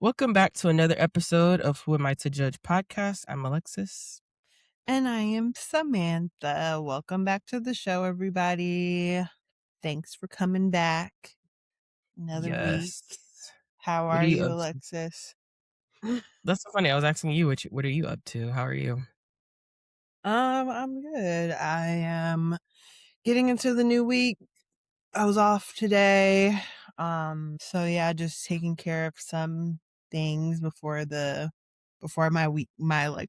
Welcome back to another episode of Who Am I to Judge podcast. I'm Alexis. And I am Samantha. Welcome back to the show, everybody. Thanks for coming back. Another week. How What are you you, up to? Alexis? That's so funny. I was asking you, what are you up to? How are you? I'm good. I am getting into the new week. I was off today. So yeah, just taking care of some things before my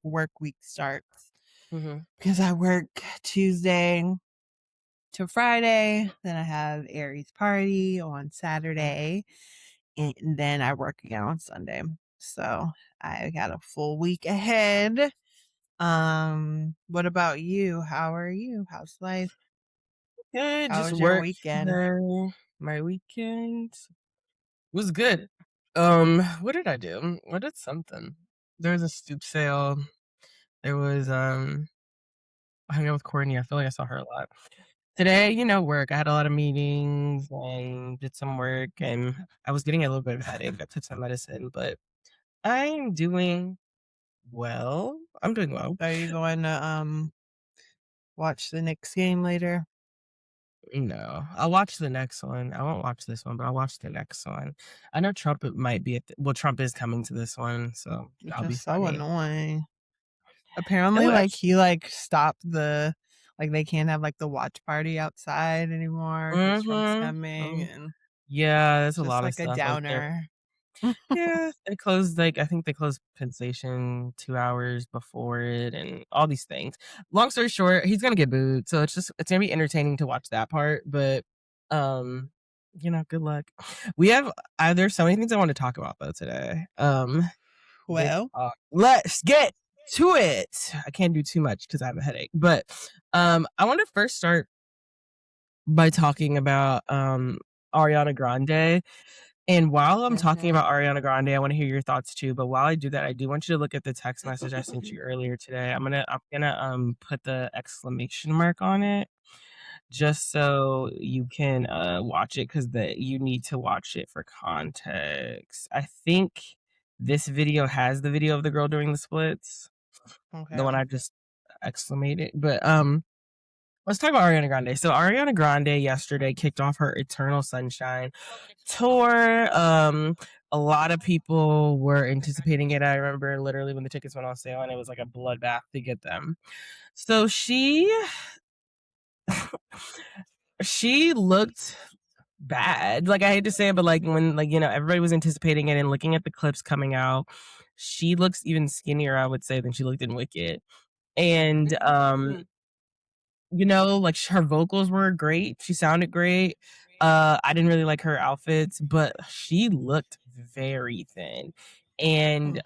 work week starts. Mm-hmm. Because I work Tuesday to Friday, then I have Aries party on Saturday, and then I work again on Sunday. So I got a full week ahead. What about you? How are you? How's life? Good. How Just was your work weekend? today. My weekend was good. What did I do? I did something. There was a stoop sale. There was I hung out with Courtney. I feel like I saw her a lot. Today, work. I had a lot of meetings and did some work, and I was getting a little bit of a headache. I took some medicine, but I'm doing well. I'm doing well. Are you going to watch the Knicks game later? No, I'll watch the next one. I won't watch this one, but I'll watch the next one. I know Trump might be Trump is coming to this one, so that'll be Just so funny. annoying. It Apparently, would he stopped they can't have the watch party outside anymore because Trump's coming, and yeah, there's it's a just lot of like a stuff like there. downer. Yeah, I think they closed Penn Station 2 hours before it and all these things. Long story short, he's gonna get booed, so it's gonna be entertaining to watch that part, but, um, good luck. We have there's so many things I want to talk about though today. Well, Let's get to it. I can't do too much because I have a headache, but, I want to first start by talking about, Ariana Grande. And while I'm talking about Ariana Grande, I want to hear your thoughts too. But while I do that, I do want you to look at the text message I sent you earlier today. I'm gonna put the exclamation mark on it just so you can watch it because you need to watch it for context. I think this video has the video of the girl doing the splits, the one okay. I just exclamated. But let's talk about Ariana Grande. So Ariana Grande yesterday kicked off her Eternal Sunshine tour. A lot of people were anticipating it. I remember literally when the tickets went on sale and it was like a bloodbath to get them. So she looked bad. Like I hate to say it, but when everybody was anticipating it and looking at the clips coming out, she looks even skinnier, I would say, than she looked in Wicked. And her vocals were great. She sounded great. I didn't really like her outfits, but she looked very thin. And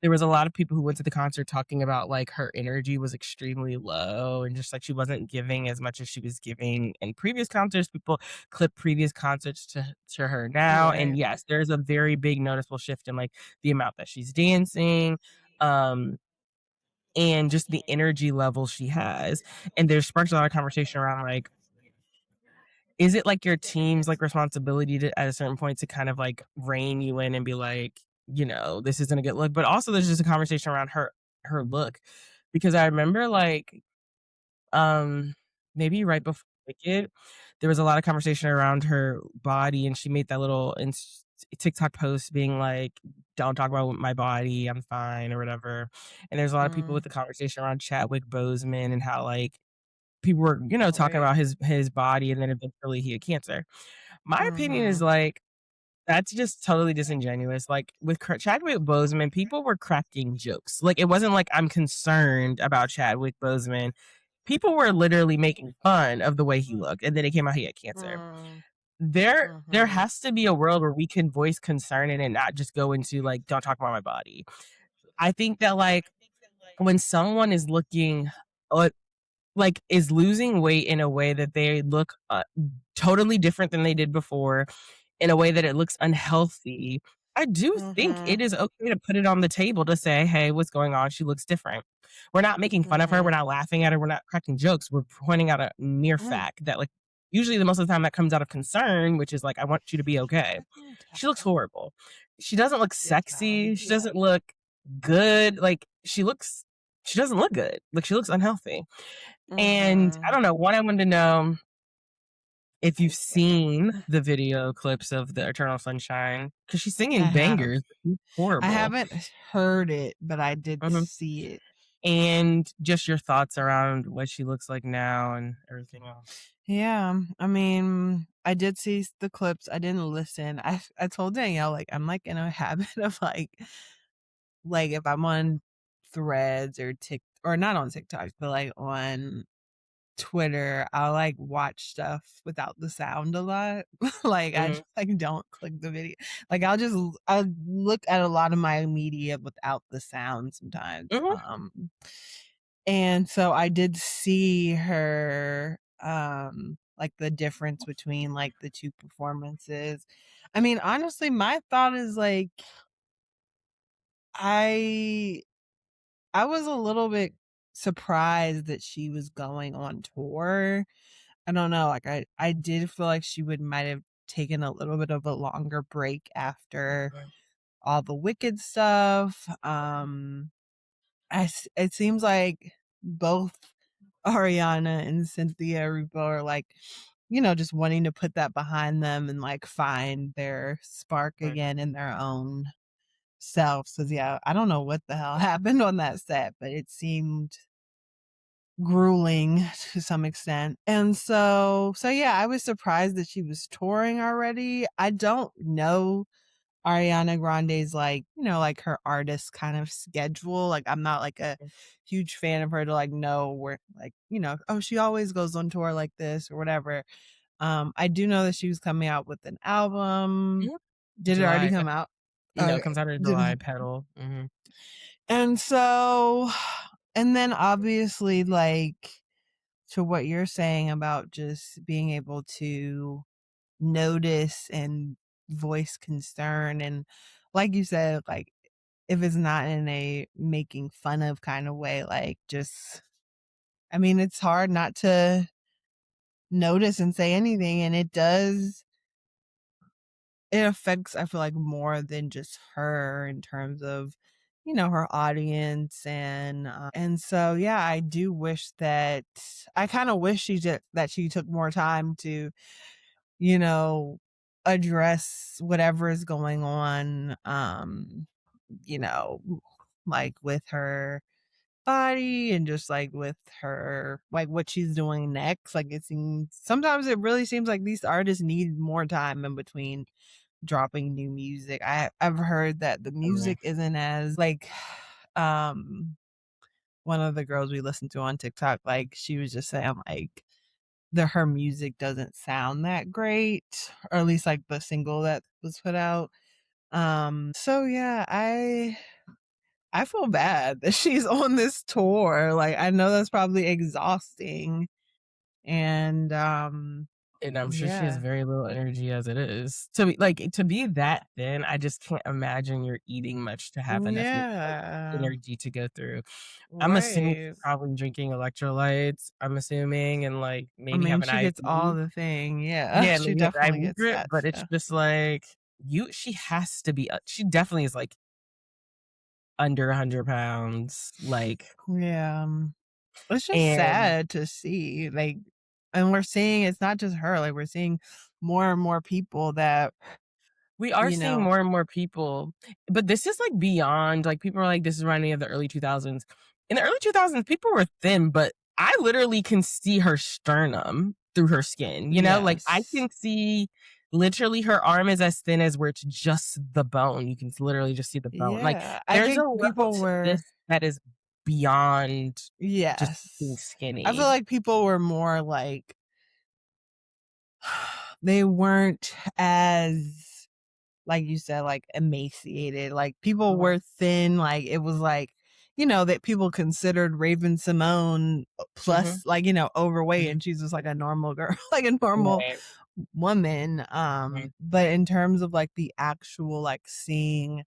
there was a lot of people who went to the concert talking about her energy was extremely low and just she wasn't giving as much as she was giving in previous concerts. People clip previous concerts to her now. Right. And yes, there's a very big noticeable shift in the amount that she's dancing. And just the energy level she has. And there's sparked a lot of conversation around is it your team's responsibility to at a certain point to kind of rein you in and be this isn't a good look. But also there's just a conversation around her look. Because I remember maybe right before Wicked, there was a lot of conversation around her body and she made that little TikTok post being don't talk about my body, I'm fine or whatever. And there's a lot of people with the conversation around Chadwick Boseman and how people were, talking about his body and then eventually he had cancer. My opinion is that's just totally disingenuous. With Chadwick Boseman, people were cracking jokes. It wasn't I'm concerned about Chadwick Boseman. People were literally making fun of the way he looked, and then it came out he had cancer. There has to be a world where we can voice concern and not just go into don't talk about my body. I think that when someone is looking is losing weight in a way that they look totally different than they did before, in a way that it looks unhealthy, I do think it is okay to put it on the table to say, hey, what's going on? She looks different. We're not making fun of her. We're not laughing at her. We're not cracking jokes. We're pointing out a mere fact that usually the most of the time that comes out of concern, which is like, I want you to be okay. She looks horrible. She doesn't look sexy. She doesn't look good. Like she doesn't look good. Like she looks unhealthy. And I Mhm. don't know, one, I wanted to know if you've seen the video clips of the Eternal Sunshine, because she's I singing have. bangers. It's I horrible. haven't heard it, but I did Mhm. see it. And just your thoughts around what she looks like now and everything else. Yeah, I mean, I did see the clips. I didn't listen. I told Danielle like I'm like in a habit of like if I'm on Threads or Tik or not on TikTok, but like on Twitter, I'll like watch stuff without the sound a lot. Like I Mhm. just like don't click the video. Like I'll look at a lot of my media without the sound sometimes. Mhm. And so I did see her like the difference between like the two performances. I mean, honestly, my thought is like I I was a little bit surprised that she was going on tour. I don't know, like I did feel like she would might have taken a little bit of a longer break after Right. all the Wicked stuff. It seems like both Ariana and Cynthia Erivo are like, just wanting to put that behind them and like find their spark Right. again in their own selves. Cause yeah, I don't know what the hell happened on that set, but it seemed grueling to some extent. And so yeah, I was surprised that she was touring already. I don't know Ariana Grande's like, like her artist kind of schedule. Like I'm not like a huge fan of her to like know where like, oh, she always goes on tour like this or whatever. I do know that she was coming out with an album. Mhm. Did it already July. come out? No, it Okay. comes out in Did July, it? Petal. And so and then obviously like to what you're saying about just being able to notice and voice concern and like you said, like if it's not in a making fun of kind of way, like just I mean, it's hard not to notice and say anything and it affects I feel like more than just her in terms of her audience and so yeah, I do wish that I kind of wish that she took more time to you know address whatever is going on you know like with her body and just like with her like what she's doing next. Like it really seems like these artists need more time in between dropping new music. I've heard that the Mhm. music isn't as like um one of the girls we listened to on TikTok, like she was just saying like her music doesn't sound that great, or at least like the single that was put out. So yeah, I feel bad that she's on this tour. Like I know that's probably exhausting. And And I'm sure she has yeah. very little energy as it is. To be that thin, I just can't imagine you're eating much to have enough Yeah. energy to go through. I'm assuming Right. she's probably drinking electrolytes, I'm assuming, and, like, I maybe have mean, an she gets all IV. the thing. Yeah. Yeah, She maybe have an definitely IV gets drip, that but it's stuff. just like, she has to be, she definitely is, like, under 100 pounds, like, Yeah. It's just and sad to see. Like and we're seeing it's not just her, like we're seeing more and more people that, we are you seeing know, more and more people, but this is, like, beyond, like, people are like, "This is reminding me of the early 2000s." In the early 2000s, people were thin, but I literally can see her sternum through her skin, you know? Like, I yes. can see literally her arm is as thin as where it's just the bone, you can literally just see the bone. Like, Yeah. I there's a think level people to this were that is beyond just being yes. I feel skinny. like people were more like they weren't as like you said, like emaciated. Like people Mhm, were thin. Like it was like, that people considered Raven Simone mhm, plus like, overweight mhm, and she's just like a normal girl, like a normal right, woman. right, But in terms of like the actual like seeing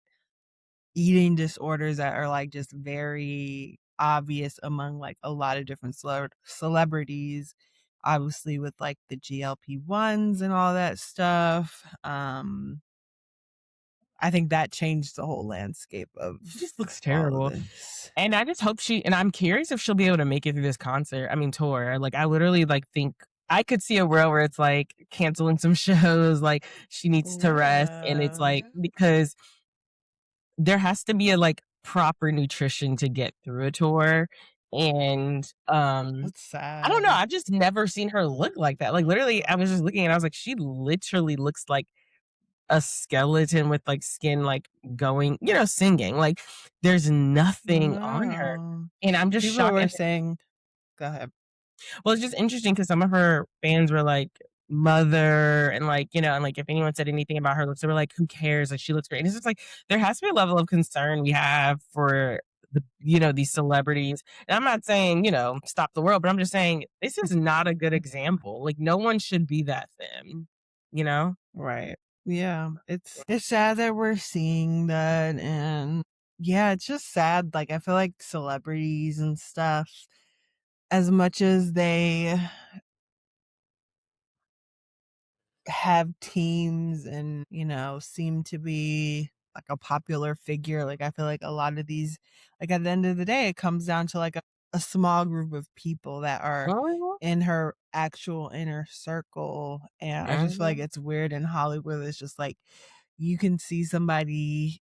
eating disorders that are like just very obvious among like a lot of different celebrities, obviously with like the GLP-1s and all that stuff. I think that changed the whole landscape of She just looks all of terrible. this. And I just hope and I'm curious if she'll be able to make it through this tour. Like, I literally, like, think I could see a world where it's, like, canceling some shows, like, she needs to rest, and it's, Yeah. like because there has to be a, like, proper nutrition to get through a tour, and, That's I don't know, sad. I've just never seen her look like that. Like, literally, I was just looking and I was like, "She literally looks like a skeleton with, like, skin, like, going singing." Like, there's nothing on her, No. and I'm just People shocked. were And saying go ahead. well, it's just interesting because some of her fans were like, "Mother," and, like, and, like, if anyone said anything about her looks, they were like, "Who cares? Like, she looks great." And it's just like, there has to be a level of concern we have for these celebrities. And I'm not saying, stop the world, but I'm just saying this is not a good example. Like, no one should be that thin, you know? Right. Yeah. It's sad that we're seeing that, and yeah, it's just sad. Like I feel like celebrities and stuff, as much as they have teams and, seem to be like a popular figure, like I feel like a lot of these, like at the end of the day, it comes down to like a small group of people that are Mhm, in her actual inner circle. And I just feel like mhm, it's weird in Hollywood. It's just like you can see somebody,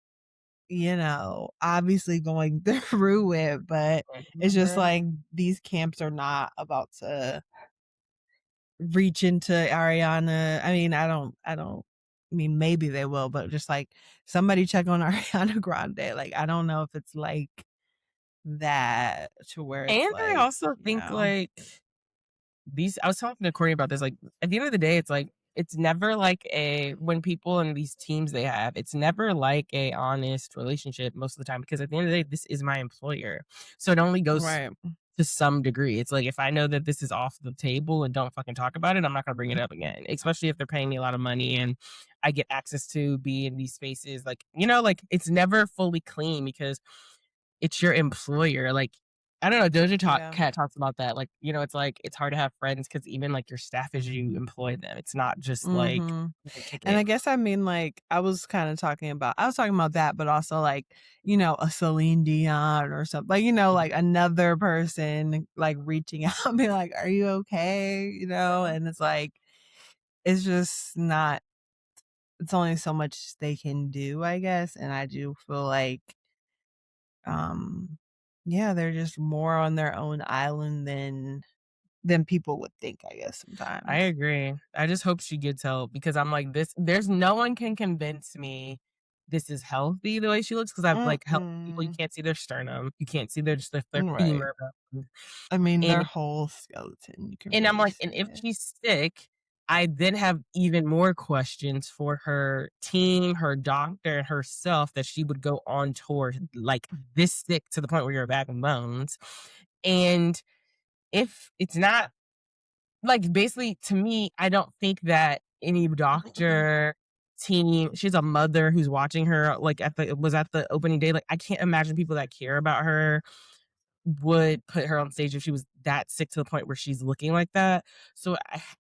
obviously going through it, but it's just mhm. like these camps are not about to reach into Ariana. I mean, maybe they will, but just like somebody check on Ariana Grande. Like, I don't know if it's like that to where it's And I like, also think, like, these I was talking to Courtney about this, like, at the end of the day, it's like, it's never like when people in these teams they have, it's never like a honest relationship most of the time, because at the end of the day, this is my employer. So it only goes right. to some degree. It's like, if I know that this is off the table and don't fucking talk about it, I'm not gonna bring it up again, especially if they're paying me a lot of money and I get access to be in these spaces. Like, like, it's never fully clean because it's your employer. Like, I don't know, Yeah. Cat talks about that. Like, it's like, it's hard to have friends because even, like, your staff is you employ them. It's not just like Hmm. you're kicking And it. I guess I mean, like, I was talking about that, but also like, a Celine Dion or something, like, like another person like reaching out and be like, are you okay? And it's like, it's just not, it's only so much they can do, I guess. And I do feel like, um, yeah, they're just more on their own island than people would think, I guess, I sometimes. agree. I just hope she gets help because I'm like, there's no one can convince me this is healthy the way she looks, because I've, like, helped people. You Mm-mm. can't see their sternum. You can't see their Right. femur bone. I mean, their And whole skeleton, you can I'm really like, see and if it. she's sick, I then have even more questions for her team, her doctor, and herself, that she would go on tour like this sick to the point where you're back in bones. And if it's not, like, basically, to me, I don't think that any doctor, team, she's a mother who's watching her, like, at the opening day. Like, I can't imagine people that care about her would put her on stage if she was that sick to the point where she's looking like that. So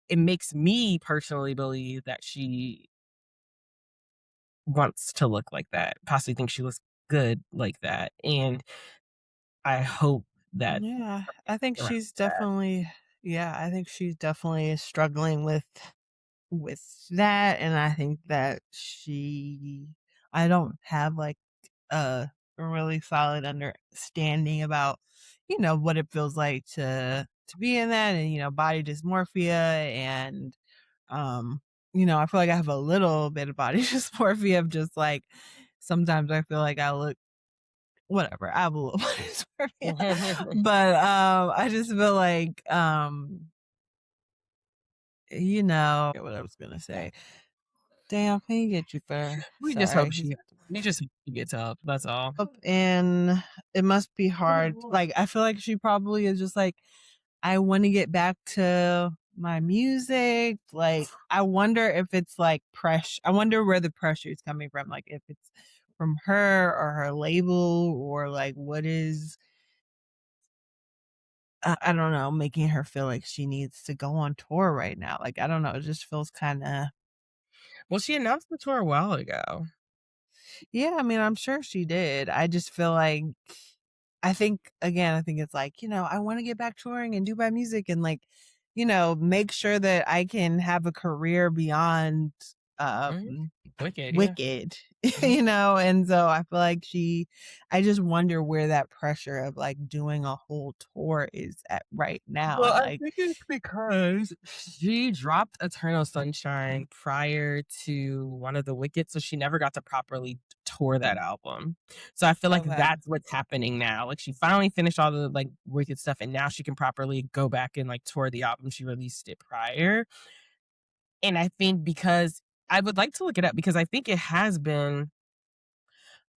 it makes me personally believe that she wants to look like that, possibly thinks she looks good like that. And I hope that Yeah, I think around she's that. definitely I think she's definitely struggling with that, and I think that I don't have like a really solid understanding about what it feels like to be in that, and body dysmorphia, and um I feel like I have a little bit of body dysmorphia of just like sometimes I feel like I look whatever. I have a little body dysmorphia. But I just feel like what I was gonna say. Damn, can you get you fair? we just hope Sorry. she we just hope she gets help. That's all. Up, and it must be hard. Like I feel like she probably is just like, I want to get back to my music. Like I wonder if it's like pressure. I wonder where the pressure is coming from. Like if it's from her or her label, or like what is I don't know, making her feel like she needs to go on tour right now. Like, I don't know, it just feels kinda. Well, she announced the tour a while ago. Yeah, I mean, I'm sure she did. I just feel like I think it's like, I wanna get back touring and do my music and, like, make sure that I can have a career beyond, Mhm. um, Wicked, yeah. Wicked, Mhm. and so I feel like I just wonder where that pressure of, like, doing a whole tour is at right now, Well, and, I like. think it's because she dropped Eternal Sunshine prior to one of the Wicked, so she never got to properly tour that album. So I feel like Okay. that's what's happening now. Like she finally finished all the like Wicked stuff and now she can properly go back and like tour the album she released it prior. And I think because I would like to look it up because I think it has been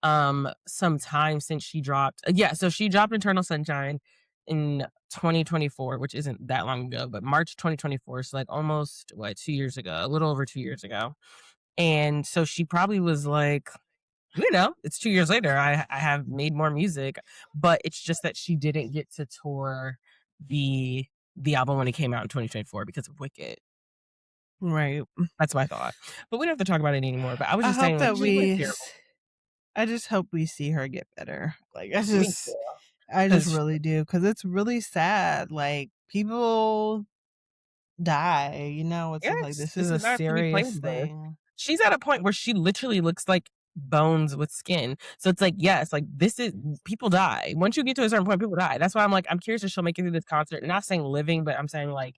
some time since she dropped yeah, so she dropped Eternal Sunshine in 2024, which isn't that long ago, but March 2024, so like almost what 2 years ago, a little over 2 years ago. And so she probably was like, it's 2 years later. I have made more music, but it's just that she didn't get to tour the the album when it came out in 2024 because of Wicked. Right. That's my thought. But we don't have to talk about it anymore. But I was I just hope saying, like, that she went we terrible. I just hope we see her get better. Like, Me too. I just Because really do, because it's really sad, like, people die, it's just like, yes, this is this a is not to be serious played with. thing. She's at a point where she literally looks like bones with skin. So it's like, yes, like this is people die. Once you get to a certain point, people die. That's why I'm like, I'm curious if she'll make it through this concert. Not saying living, but I'm saying like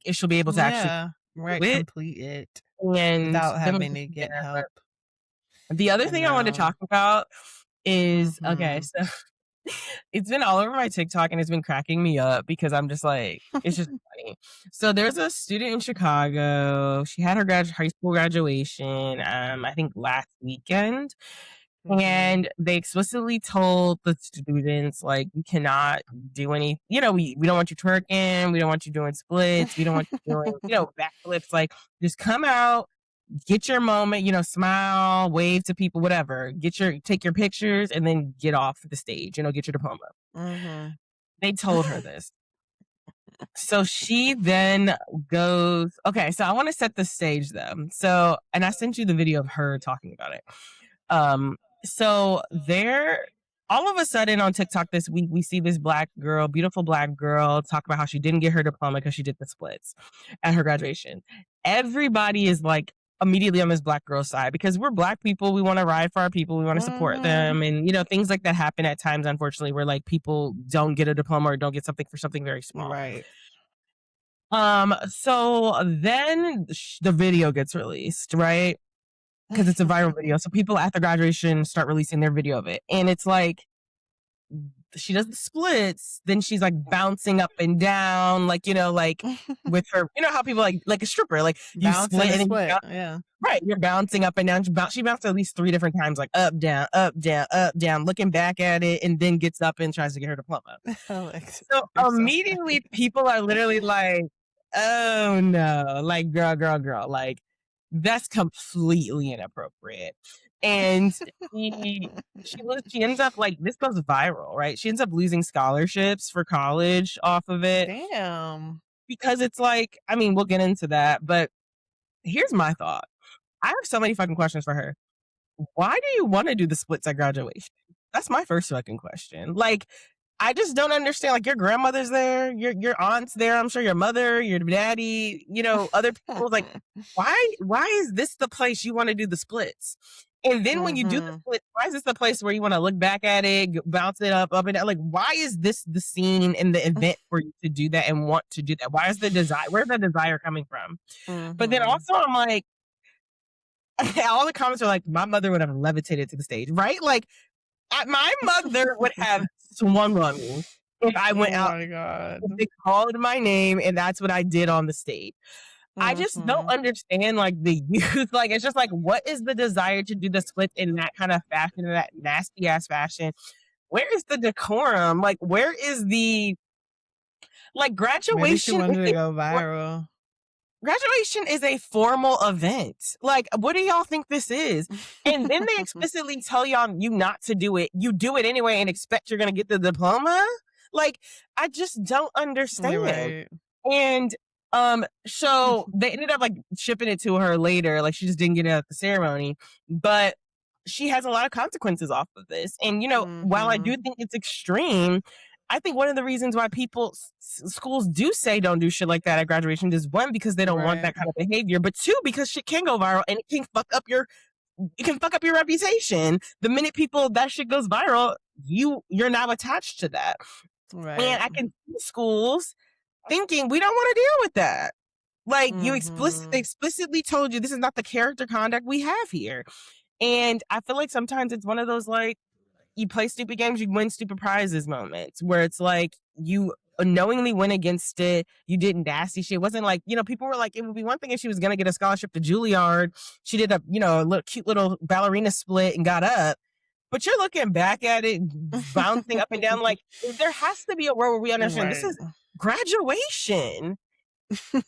if she'll be able to actually Yeah, do right, it. complete it And without then we having can to from get there. help. But the other I thing I want to know. talk about is okay, Mhm. so it's been all over my TikTok and it's been cracking me up because I'm just like, it's just funny. So there's a student in Chicago. She had her high school graduation, I think last weekend. Mhm. And they explicitly told the students, like, "You cannot do any we don't want you twerking, we don't want you doing splits, we don't want you doing, backflips, like, just come out, get your moment, smile, wave to people, whatever. Take your pictures, and then get off the stage, get your diploma." Mhm. They told her this. So she then goes okay, so I wanna set the stage, though. So and I sent you the video of her talking about it. Um, so there all of a sudden on TikTok this week, we see this black girl, beautiful black girl, talk about how she didn't get her diploma because she did the splits at her graduation. Everybody is like immediately on this black girl's side because we're black people. We want to ride for our people. We want to support Mhm. them. And, things like that happen at times, unfortunately, where like people don't get a diploma or don't get something for something very small. Right. So then the video gets released, right? Because it's a viral video. So people after graduation start releasing their video of it. And it's like she does the splits, then she's like bouncing up and down, like, like with her, how people like a stripper, like you Bounce split and a and then you split, bounce, yeah. right, you're bouncing up and down. She bounced at least 3 different times, like up, down, looking back at it, and then gets up and tries to get her diploma. Alex, So you're so funny. immediately people are literally like, "Oh no, like girl, like that's completely inappropriate." And she she ends up like this goes viral, right? She ends up losing scholarships for college off of it Damn. because it's like, I mean, we'll get into that, but here's my thought. I have so many fucking questions for her. Why do you want to do the splits at graduation? That's my first fucking question. Like, I just don't understand. Like, your grandmother's there, your aunt's there. I'm sure your mother, your daddy, other people. Like, why is this the place you want to do the splits? And then when you do the Mhm. split, why is this the place where you want to look back at it, bounce it up and down? Like, why is this the scene and the event for you to do that and want to do that? Why is the desire? Where's the desire coming from? But then Mhm. also, I'm like, all the comments are like, my mother would have levitated to the stage, right? Like, my mother would have swung on me if I went Oh out, my god. if they called my name and that's what I did on the stage. I just don't Mhm. understand like the youth. Like, it's just like, what is the desire to do the split in that kind of fashion, in that nasty ass fashion? Where is the decorum? Like, where is the like Maybe she graduation is wanted to a go viral. graduation is a formal event. Like, what do y'all think this is? And then they explicitly tell you not to do it. You do it anyway and expect you're gonna get the diploma. Like, I just don't You're understand. right. And so they ended up like shipping it to her later. Like she just didn't get it at the ceremony, but she has a lot of consequences off of this. And while I do Mm-hmm. think it's extreme, I think one of the reasons why schools do say don't do shit like that at graduation is one, because they don't want Right. that kind of behavior, but two, because shit can go viral and it can fuck up your reputation. The minute that shit goes viral, you're now attached to that. And Right. I can see schools thinking we don't want to deal with that. Like they Mm-hmm. explicitly told you this is not the character conduct we have here. And I feel like sometimes it's one of those like you play stupid games, you win stupid prizes moments where it's like you knowingly went against it. You did nasty shit. It wasn't like, people were like, it would be one thing if she was going to get a scholarship to Juilliard. She did a little cute little ballerina split and got up. But you're looking back at it, bouncing up and down. Like, there has to be a world where we understand this Right. is graduation.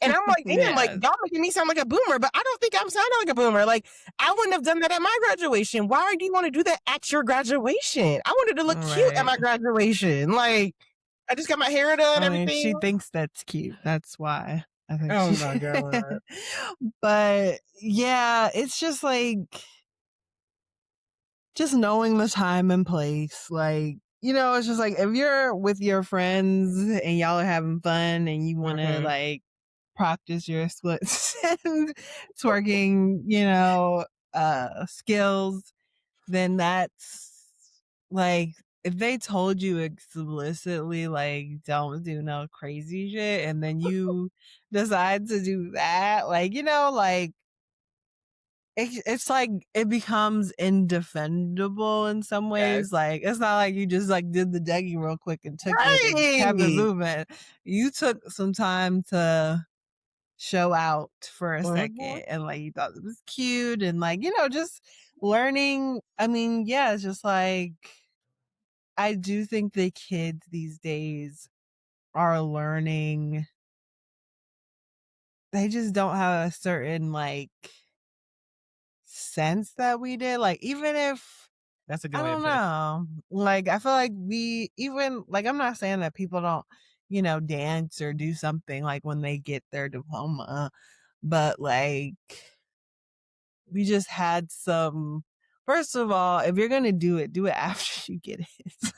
And I'm like, damn, like, Yes. y'all making me sound like a boomer, but I don't think I'm sounding like a boomer. Like, I wouldn't have done that at my graduation. Why do you want to do that at your graduation? I wanted to look cute at Right. my graduation. Like, I just got my hair done, I mean, everything. she thinks that's cute. That's why I think Oh she. my God. But yeah, it's just like just knowing the time and place. Like, it's just like if you're with your friends and y'all are having fun and you want to Mm-hmm. like practice your splits and twerking, skills, then that's like if they told you explicitly like don't do no crazy shit and then you decide to do that, like like it's like it becomes indefendable in some ways. Yes. Like it's not like you just like did the Dougie real quick and took it and kept it Right. moving. You took some time to show out for a Mm-hmm. second and like you thought it was cute and like just learning. I mean, yeah, it's just like I do think the kids these days are learning. They just don't have a certain like sense that we did. Like even if That's a good I way to don't put it. know, like I feel like we even like I'm not saying that people don't dance or do something like when they get their diploma, but like we just had some. First of all, if you're gonna do it after you get it.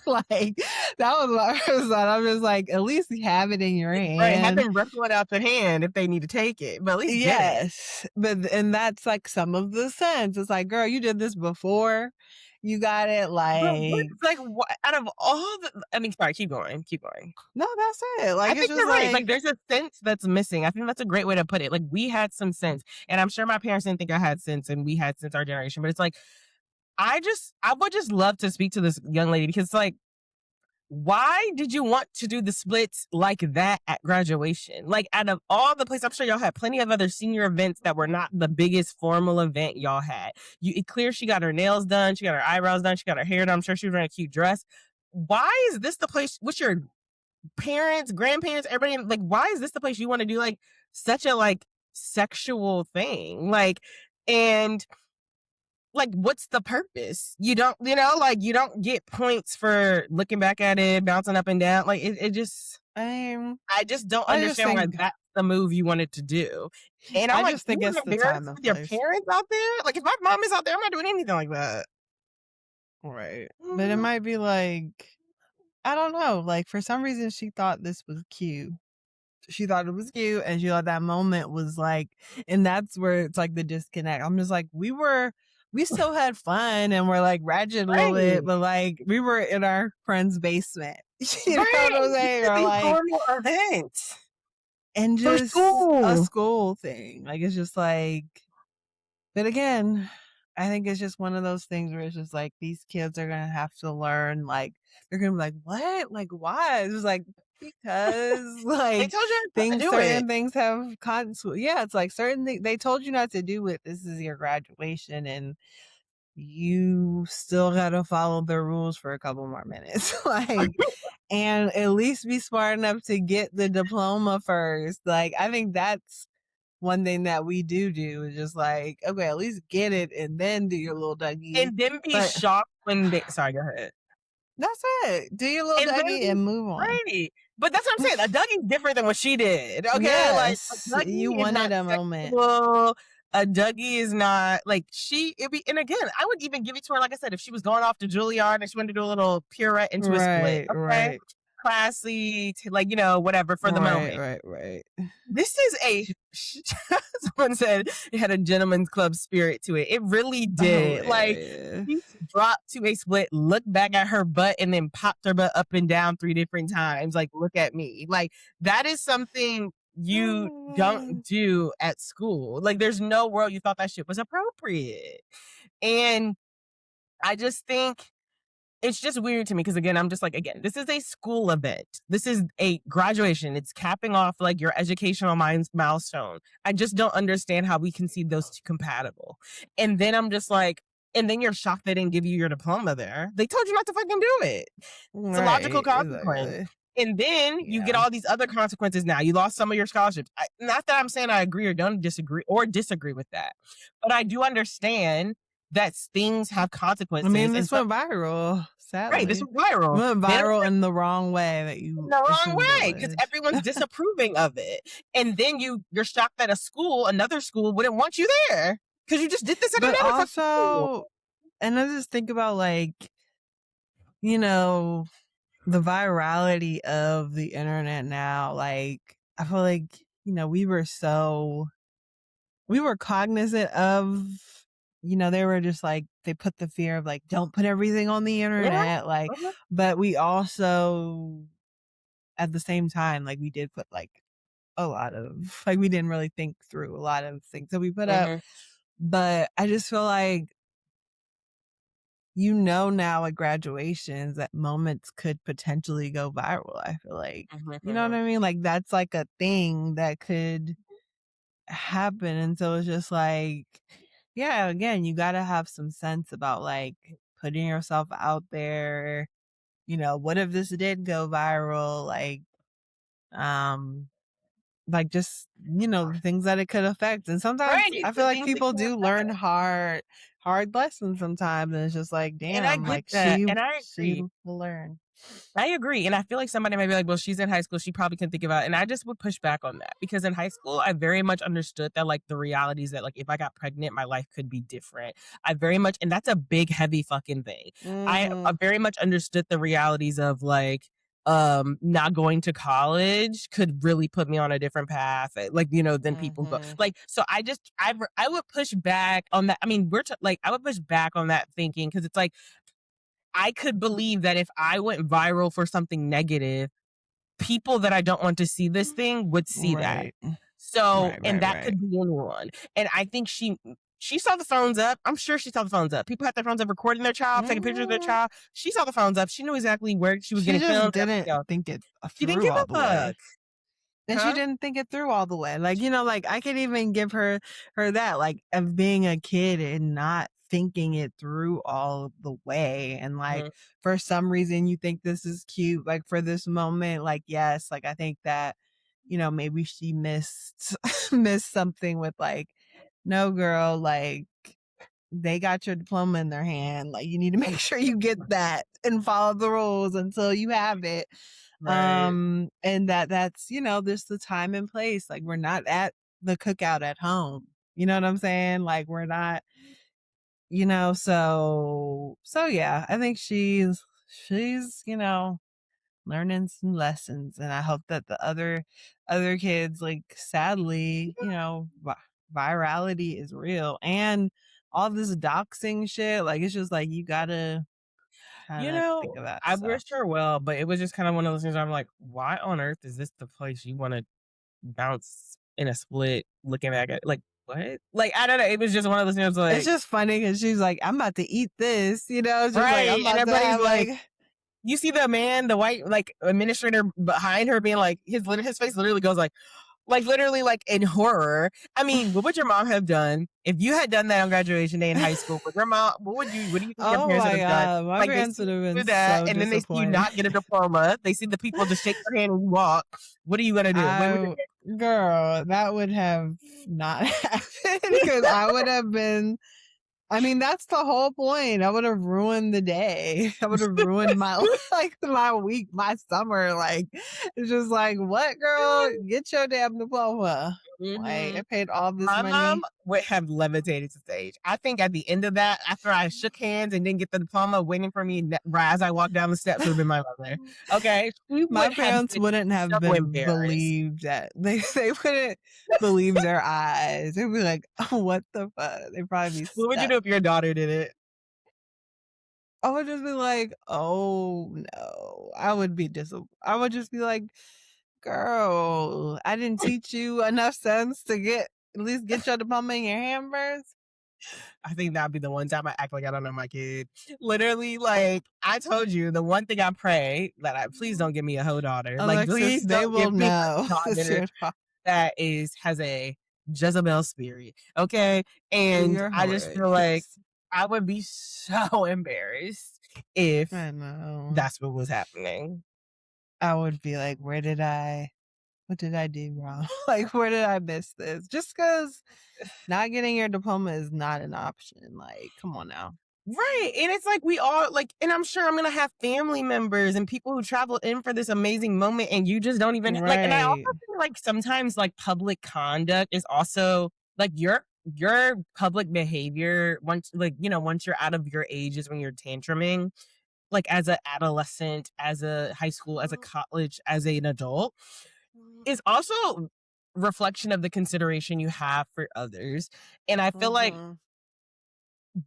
Like that was my first thought. I'm just like, at least have it in your Right. Have hand. them wrestle it out the hand if they need to take it, but at least get it. Yes, but and that's like some of the sense. It's like, girl, you did this before. You got it. But what, Like, like, what, out of all I mean, sorry, keep going, keep going. no, that's it. I Like, it's think just you're right. Like, like, there's a sense that's missing. I think that's a great way to put it. Like, we had some sense, and I'm sure my parents didn't think I had sense, and we had sense our generation. But it's like, I would just love to speak to this young lady because, like, why did you want to do the splits like that at graduation? Like, out of all the places, I'm sure y'all had plenty of other senior events that were not the biggest formal event y'all had. It's clear she got her nails done, she got her eyebrows done, she got her hair done. I'm sure she was wearing a cute dress. Why is this the place? What's your parents, grandparents, everybody, like, why is this the place you want to do like such a like sexual thing? Like, and like, what's the purpose? You don't, like you don't get points for looking back at it, bouncing up and down. Like it just I'm. I just don't I just understand why think. that's the move you wanted to do. And I'm I like, just you think it's were the time embarrassed and with your place. parents out there? Like if my mom is out there, I'm not doing anything like that. Right. But it might be like, I don't know. Like for some reason, she thought this was cute. She thought it was cute, and she thought that moment was like, and that's where it's like the disconnect. I'm just like, we still had fun and we're like ratchet a little Right. bit, but like we were in our friend's basement. You know Right. what I'm It saying? should Or be like, formal events and for just a school. school thing. Like it's just like, but again, I think it's just one of those things where it's just like these kids are gonna have to learn. Like they're gonna be like, what? Like why? It's just like because They like told you not to do it. certain things have consequences. Yeah, it's like certain things they told you not to do it. This is your graduation, and you still gotta follow the rules for a couple more minutes. Like, and at least be smart enough to get the diploma first. Like, I think that's one thing that we do is just like, okay, at least get it and then do your little Dougie. And then be But shocked when they sorry, go ahead. That's it. Do your little And Dougie literally, and move on. right. But that's what I'm saying. A Dougie's different than what she did. Okay, like a Yes, you Dougie is wanted not a moment. sexual. A Dougie is not like it be. And again, I would even give it to her. Like I said, if she was going off to Juilliard and she wanted to do a little pirouette into a split, Right, okay, right, classy, like whatever for the right, moment. right, right. This is someone said it had a gentleman's club spirit to it. It really did. Like Hilarious. she dropped to a split, looked back at her butt, and then popped her butt up and down 3 different times. Like, look at me. Like that is something you don't do at school. Like there's no world you thought that shit was appropriate. And I just think it's just weird to me because again, I'm just like, again, this is a school event. This is a graduation. It's capping off like your educational milestone. I just don't understand how we can see those two compatible. And then I'm just like, and then you're shocked they didn't give you your diploma there. They told you not to fucking do it. It's a logical Right, consequence. exactly. And then you get Yeah. all these other consequences now. You lost some of your scholarships. Not that I'm saying I agree or don't disagree with that, but I do understand that things have I consequences. mean, And this so, went viral, right, this sadly. was viral. Went They don't viral in the wrong way that in you the wrong assumed it way because would. everyone's disapproving of it. And then you're shocked that another school wouldn't want you there because you just did this at But another fucking school. also, and I just think about like, you know, the virality of the internet now. Like, I feel like, we were cognizant of, they were just like, they put the fear of like, don't put everything on the internet. Like, but we also, at the same time, like we did put like a lot of, like we didn't really think through a lot of things that we put up. But I just feel like, now at graduations that moments could potentially go viral. I feel like, you know what I mean? Like that's like a thing that could happen. And so it's just like, yeah, again, you got to have some sense about like putting yourself out there. What if this did go viral? Like just, the things that it could affect. And sometimes Right, I the feel like things that people can do learn hard lessons sometimes. And it's just like, and I damn, get like that, she and I she agree. will learn. I agree. And I feel like somebody might be like, well, she's in high school. She probably can think about it. And I just would push back on that because in high school, I very much understood that, like, the realities that, like, if I got pregnant, my life could be different. I very much, and that's a big, heavy fucking thing. I very much understood the realities of, like, not going to college could really put me on a different path, like, than people go. Like, so I would push back on that. I mean, I would push back on that thinking because it's like, I could believe that if I went viral for something negative, people that I don't want to see this thing would see that. Right. So, Right, and right, that right. could be anyone. And I think she saw the phones up. I'm sure she saw the phones up. People had their phones up recording their child, taking pictures of their child. She saw the phones up. She knew exactly where she was She getting just filmed. didn't think it She didn't through give all a the way. fuck. And she didn't think it through all the way. Like, like I could even give her that, like, of being a kid and not thinking it through all the way. And like, for some reason you think this is cute, like for this moment, like, yes, like I think that, maybe she missed something with like, no girl, like they got your diploma in their hand. Like you need to make sure you get that and follow the rules until you have it. Right. And that's, there's the time and place. Like we're not at the cookout at home. You know what I'm saying? Like we're not, so yeah, I think she's, learning some lessons. And I hope that the other kids, like sadly, virality is real. And all this doxing shit, like it's just like you gotta kind of think of that I stuff. wish her well, but it was just kind of one of those things where I'm like, why on earth is this the place you want to bounce in a split looking back at, like, what? Like, I don't know. It was just one of those things like, It's just funny because she's like, I'm about to eat this, it's just like, right. I'm And about to everybody's have like, you see the white, like, administrator behind her being like, his face literally goes like literally like in horror. I mean, what would your mom have done if you had done that on graduation day in high school? With your mom, what do you think your oh parents would my have done? God, my Like they parents see would have you do been that, so and then they see you disappointed. not get a diploma. They see the people just shake their hand and walk. What are you gonna do? Girl, that would have not happened because I would have been I mean, that's the whole point. I would have ruined the day. I would have ruined my like my week, my summer. Like it's just like, what girl? Get your damn diploma. Like I Mhm. paid all this My mom money. would have levitated to stage. I think at the end of that, after I shook hands and didn't get the diploma, waiting for me right as I walked down the steps would have been my mother. Okay, she My would have parents been wouldn't so have been embarrassed. believed that they wouldn't believe their eyes. They'd be like, oh, what the fuck? They'd probably be What would you stuck. do if your daughter did it? I would just be like, "Oh, no." I would be I would just be like, "Girl, I didn't teach you enough sense to get at least get your diploma in your hand first?" I think that'd be the one time I act like I don't know my kid. Literally, like I told you, the one thing I pray that I please don't give me a hoe daughter. Like, Alexis, please they don't will give me know a it's daughter your daughter. that has a Jezebel spirit. Okay. And You're I just feel like hilarious. I would be so embarrassed if I know. that's what was happening. I would be like, what did I do wrong? Like, where did I miss this? Just because not getting your diploma is not an option. Like, come on now. Right. And it's like we all like, and I'm sure I'm gonna have family members and people who travel in for this amazing moment, and you just don't even like. And I also Right. feel like sometimes like public conduct is also like your public behavior once like once you're out of your ages when you're tantruming, like as an adolescent, as a high school, as a college, as an adult, is also reflection of the consideration you have for others. And I feel like Mhm.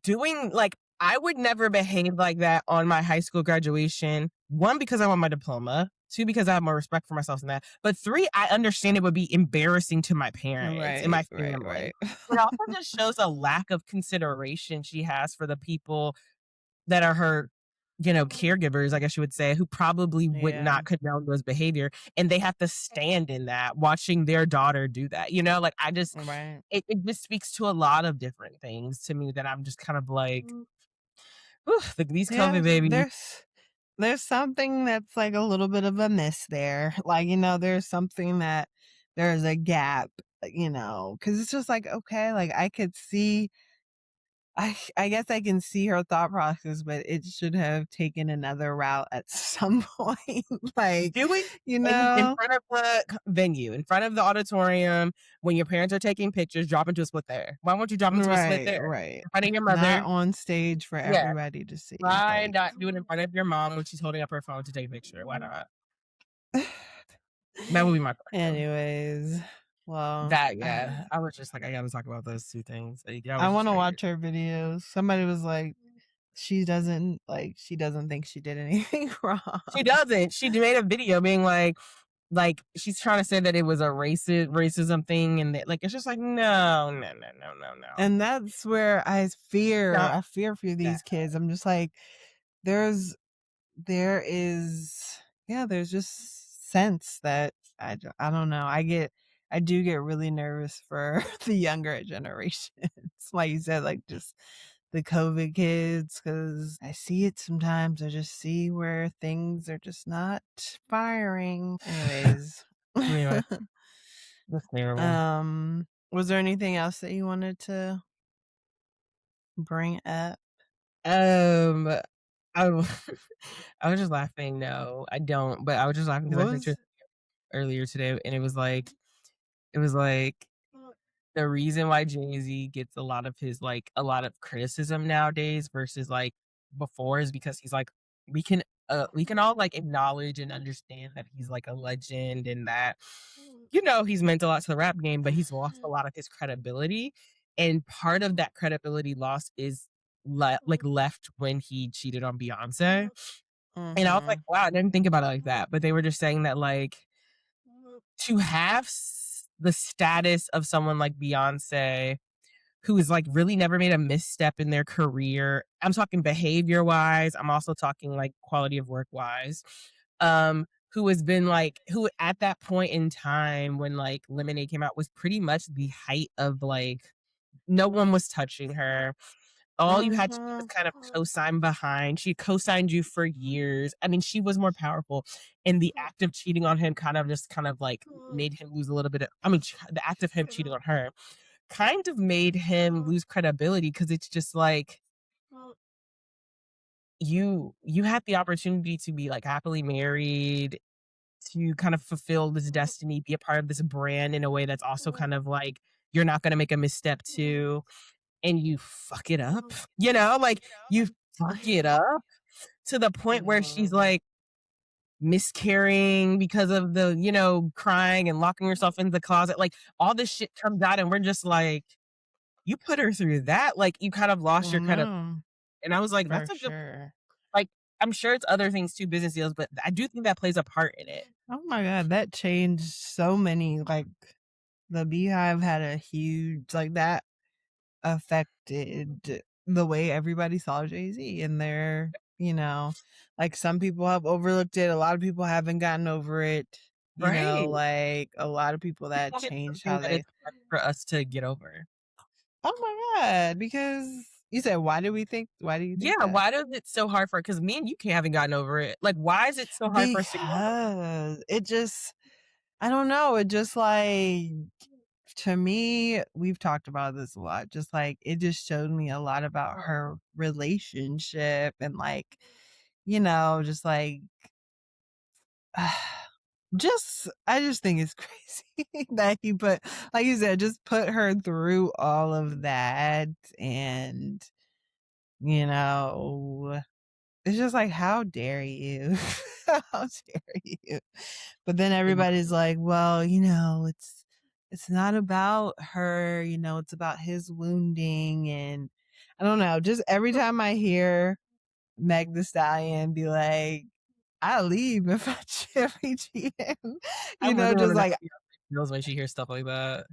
doing like I would never behave like that on my high school graduation. One, because I want my diploma. Two, because I have more respect for myself than that. But three, I understand it would be embarrassing to my parents and my Right, right, family. right. It also just shows a lack of consideration she has for the people that are her, caregivers, I guess you would say, who probably would Yeah, not condone those behavior. And they have to stand in that, watching their daughter do that. Like I just right. it just speaks to a lot of different things to me that I'm just kind of like, "Whew, these Yeah, COVID babies." there's something that's like a little bit of a miss there. Like, there's something that there's a gap, because it's just like, okay, like I could see I guess I can see her thought process, but it should have taken another route at some point. Like, Do it you in know? front of the venue, in front of the auditorium, when your parents are taking pictures, drop into a split there. Why won't you drop into a split Right, there? right. In front of your Not mother. on stage for Yeah. everybody to see. Why Like, not do it in front of your mom when she's holding up her phone to take a picture? Why not? That would be my question. anyways, well, That yeah, I was just like, I gotta talk about those 2 things. Like, that I was just wanna crazy. watch her videos. Somebody was like, she doesn't think she did anything wrong. She doesn't. She made a video being like she's trying to say that it was a racism thing, and that, like it's just like no, no, no, no, no, no, And that's where not I fear for that. these kids. I'm just like, there's there is there's just sense that I don't know. I do get really nervous for the younger generations. Like you said, like just the COVID kids, because I see it sometimes. I just see where things are just not firing. Anyways. Anyway, that's terrible. Was there anything else that you wanted to bring up? Um, I, w- I was just laughing. No, I don't. But I was just laughing because What I was pictured earlier today, and it was like the reason why Jay-Z gets a lot of criticism nowadays versus like before is because he's like we can all like acknowledge and understand that he's like a legend and that he's meant a lot to the rap game, but he's lost a lot of his credibility. And part of that credibility loss is like left when he cheated on Beyonce. And I was like, Mhm. wow, I didn't think about it like that. But they were just saying that like to have the status of someone like Beyonce, who has like really never made a misstep in their career. I'm talking behavior wise. I'm also talking like quality of work wise. Who has been like, who at that point in time when like Lemonade came out was pretty much the height of like, no one was touching her. All you had to do was Mhm. kind of co-sign behind. She co-signed you for years. I mean, she was more powerful. And the act of cheating on him kind of like made him lose a little bit of, I mean, the act of him cheating on her kind of made him lose credibility because it's just like you had the opportunity to be like happily married, to kind of fulfill this destiny, be a part of this brand in a way that's also kind of like you're not going to make a misstep too, and you fuck it up, like you fuck it up to the point where she's like miscarrying because of the, crying and locking herself in the closet. Like all this shit comes out, and we're just like, you put her through that. Like you kind of lost Oh your credit. no, And I was like, for that's a good, sure. like, I'm sure it's other things too, business deals, but I do think that plays a part in it. Oh my god, that changed so many. Like the Beehive had a huge that affected the way everybody saw Jay-Z and their, like some people have overlooked it, a lot of people haven't gotten over it, Right. like a lot of people I that think it's changed something how that they. it's hard for us to get over. Oh my god, because you said why do you think Yeah, that? why does it so hard for, because me and you haven't gotten over it. Like, why is it so hard for us to get over it? Because it just I don't know, it just to me, we've talked about this a lot. Just like it just showed me a lot about her relationship and just I just think it's crazy that he put, like you said, just put her through all of that. And, you know, it's just like, how dare you? How dare you? But then everybody's like, well, it's not about her, it's about his wounding. And I don't know, just every time I hear Meg the Stallion be like, I leave if I cherry GM. I really Just wanna know like, how she feels when she hears stuff like that.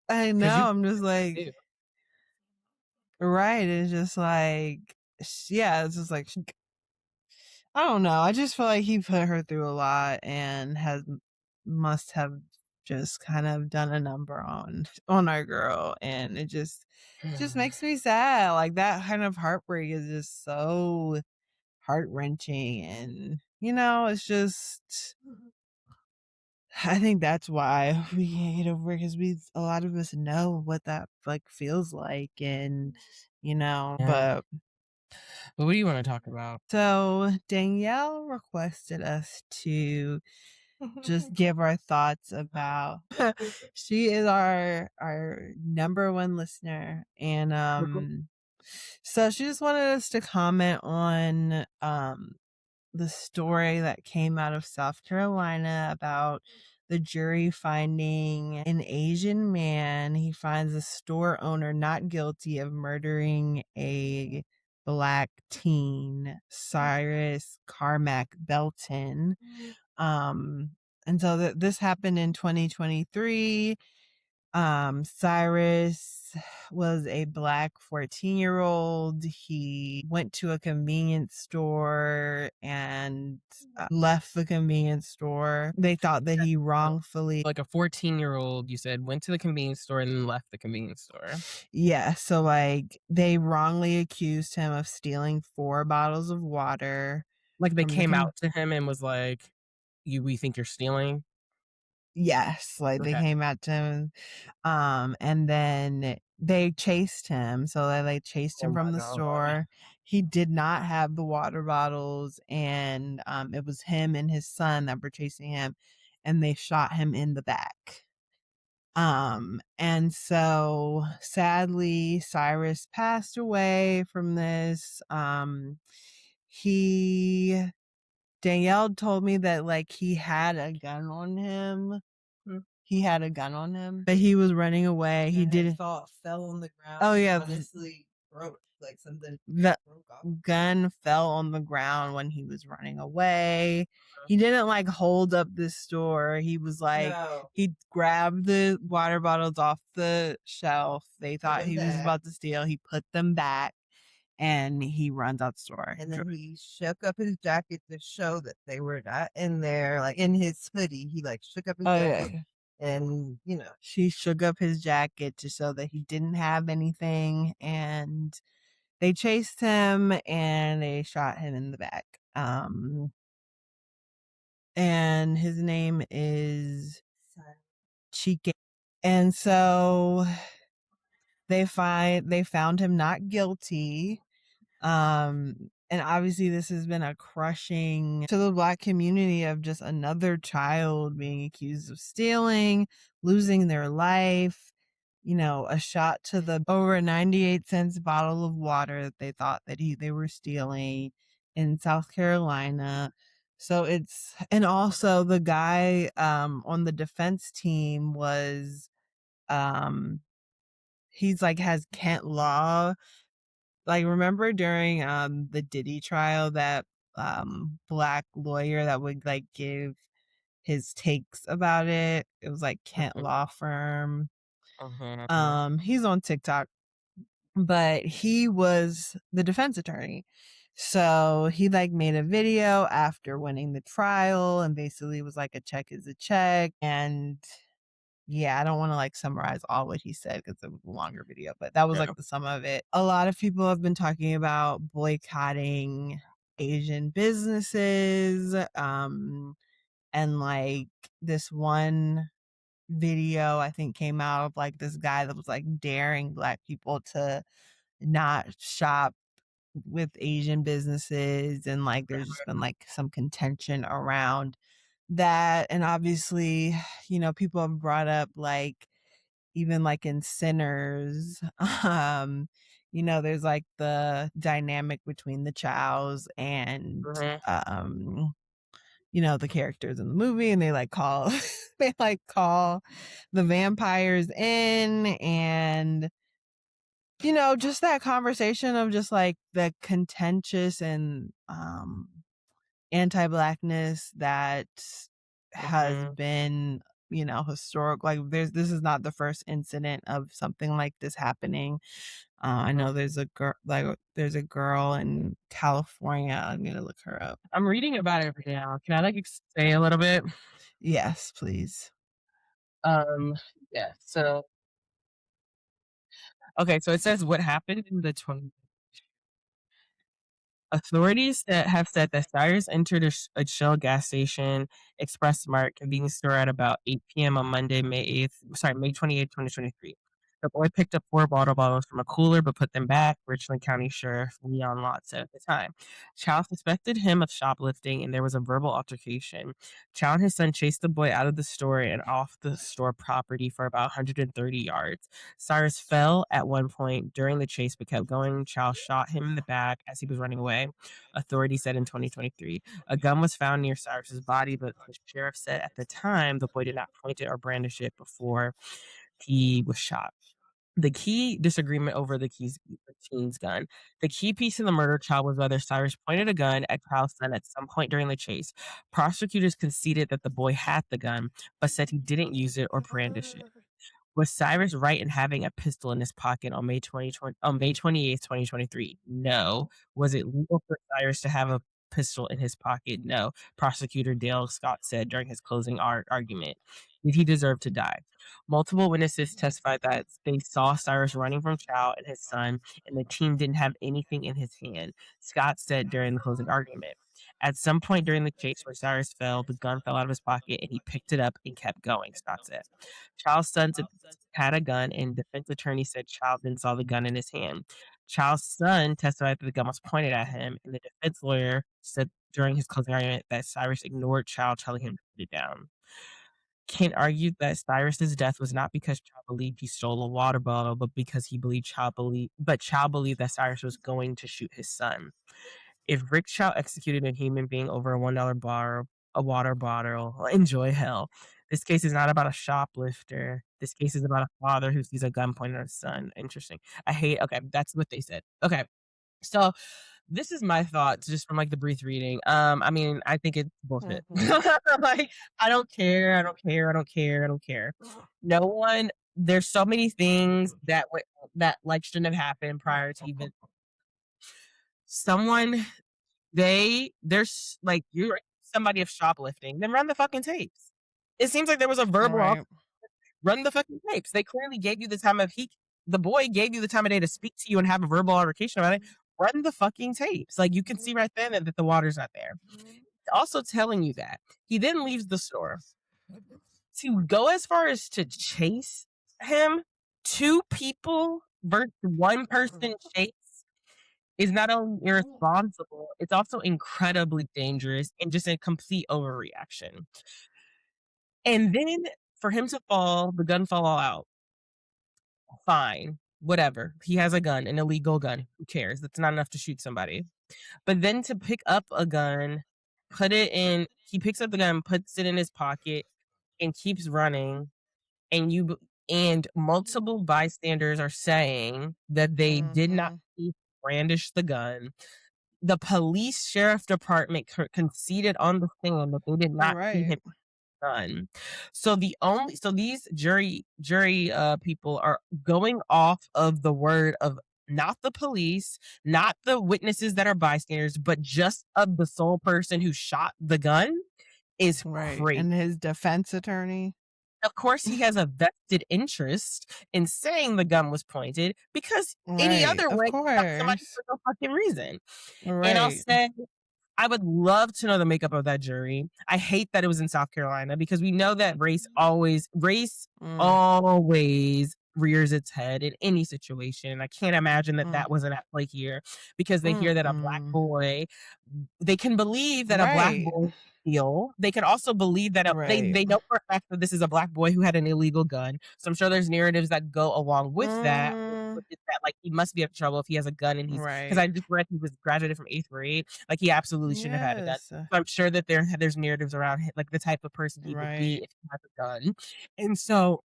I 'Cause you know, I'm just like, do. right. It's just like, yeah, it's just like, I don't know. I just feel like he put her through a lot and must have just kind of done a number on our girl. And it just makes me sad. Like that kind of heartbreak is just so heart wrenching. And, it's just, I think that's why we can't get over it because a lot of us know what that like feels like. And, Yeah. but But what do you wanna talk about? so Danielle requested us to just give our thoughts about she is our number one listener. And so she just wanted us to comment on the story that came out of South Carolina about the jury finding an Asian man. He finds the store owner not guilty of murdering a Black teen, Cyrus Carmack-Belton. And so this happened in 2023. Cyrus was a Black 14-year-old. He went to a convenience store and left the convenience store. They thought that he wrongfully. Like a 14-year-old, you said, went to the convenience store and then left the convenience store. Yeah, so they wrongly accused him of stealing 4 bottles of water Like, they from the came out to him and was like, we think you're stealing?" Yes, like they Okay. came at him, and then they chased him. So they chased Oh him from my the god. store. He did not have the water bottles, and it was him and his son that were chasing him, and they shot him in the back. And so sadly, Cyrus passed away from this. He Danielle told me that he had a gun on him. He had a gun on him, but he was running away. He didn't. Thought fell on the ground. Oh yeah, honestly, broke something. The gun fell on the ground when he was running away. He didn't hold up the store. He was no. He grabbed the water bottles off the shelf. They thought he was about to steal. He put them back and he runs out the store. And then he shook up his jacket to show that they were not in there, in his hoodie. He shook up his jacket. Yeah. And, she shook up his jacket to show that he didn't have anything. And they chased him and they shot him in the back. And his name is Chike. And so they found him not guilty. And obviously this has been a crushing to the Black community of just another child being accused of stealing, losing their life, a shot to the over 98 cents bottle of water that they thought that they were stealing in South Carolina. So and also the guy on the defense team was he's like has Kent Law. Like, remember during the Diddy trial, that Black lawyer that would like give his takes about it? It was like Kent Mhm, Law Firm. mhm, He's on TikTok, but he was the defense attorney. So he like made a video after winning the trial and basically was like, a check is a check. And yeah, I don't want to like summarize all what he said because it was a longer video, but that was yeah, like the sum of it. A lot of people have been talking about boycotting Asian businesses. And like this one video I think came out of like this guy that was like daring Black people to not shop with Asian businesses, and like there's just been like some contention around that. And obviously, people have brought up like even like in Sinners, there's like the dynamic between the Chows and mhm. the characters in the movie, and they like call they like call the vampires in, and just that conversation of just like the contentious and anti-Blackness that has Mhm, been historic. Like this is not the first incident of something like this happening. I mhm. know there's a girl in California. I'm gonna look her up. I'm reading about it right now. Can I like say a little bit? Yes, please. Um, yeah. So okay, so it says what happened in the 20 authorities that have said that Cyrus entered a Shell gas station Express Mart convenience store at about 8 p.m. on Monday, May 28th, 2023. The boy picked up 4 water bottles from a cooler but put them back, Richland County Sheriff Leon Lott said at the time. Chow suspected him of shoplifting and there was a verbal altercation. Chow and his son chased the boy out of the store and off the store property for about 130 yards. Cyrus fell at one point during the chase but kept going. Chow shot him in the back as he was running away, authorities said in 2023. A gun was found near Cyrus's body, but the sheriff said at the time the boy did not point it or brandish it before he was shot. The key disagreement over the teen's gun. The key piece in the murder trial was whether Cyrus pointed a gun at Kyle's son at some point during the chase. Prosecutors conceded that the boy had the gun, but said he didn't use it or brandish it. Was Cyrus right in having a pistol in his pocket on May 28th, 2023? No. Was it legal for Cyrus to have a pistol in his pocket? No. Prosecutor Dale Scott said during his closing argument. Did he deserve to die? Multiple witnesses testified that they saw Cyrus running from Chow and his son, and the teen didn't have anything in his hand. Scott said during the closing argument. At some point during the chase where Cyrus fell, the gun fell out of his pocket and he picked it up and kept going, Scott said. Child's son had a gun, and defense attorney said Child then saw the gun in his hand. Child's son testified that the gun was pointed at him, and the defense lawyer said during his closing argument that Cyrus ignored Child telling him to put it down. Kent argued that Cyrus's death was not because Child believed he stole a water bottle, but because Child believed that Cyrus was going to shoot his son. If Rick Chow executed a human being over a water bottle, enjoy hell. This case is not about a shoplifter. This case is about a father who sees a gun pointed at his son. Interesting. Okay, that's what they said. Okay. So this is my thoughts just from like the brief reading. I mean, I think it's bullshit. Mhm. Like, I don't care. I don't care. I don't care. I don't care. No one. There's so many things that like shouldn't have happened prior to even someone there's like you're somebody of shoplifting, then run the fucking tapes. It seems like there was a verbal Right. run the fucking tapes. They clearly gave you the boy gave you the time of day to speak to you and have a verbal altercation about it. Run the fucking tapes. Like you can see right then that the water's not there. Also telling you that. He then leaves the store. To go as far as to chase him, two people one person chase is not only irresponsible, it's also incredibly dangerous and just a complete overreaction. And then for him to fall, the gun fall all out. Fine, whatever. He has a gun, an illegal gun. Who cares? That's not enough to shoot somebody. But then to pick up a gun, he picks up the gun, puts it in his pocket, and keeps running. And multiple bystanders are saying that they did not Mhm. see him brandish the gun. The police sheriff department conceded on the stand that they did not see Right. him gun. So these jury people are going off of the word of not the police, not the witnesses that are bystanders, but just of the sole person who shot the gun is Right. crazy. And his defense attorney. Of course, he has a vested interest in saying the gun was pointed because any Right. other Of way, you shot somebody course. for no fucking reason. And I'll Right. say I would love to know the makeup of that jury. I hate that it was in South Carolina because we know that Mm. race always rears its head in any situation. I can't imagine that Mm. that wasn't at play here because they hear that a black Mm-mm. boy they can believe that a black Right. boy steal. They can also believe that Right. they know for a fact that this is a black boy who had an illegal gun. So I'm sure there's narratives that go along with that, Mm. which is that like he must be in trouble if he has a gun and he's because Right. I just read he was graduated from 8th grade. Like he absolutely shouldn't have had a gun. Yes. So I'm sure that there's narratives around like the type of person he would be Right. if he has a gun. And so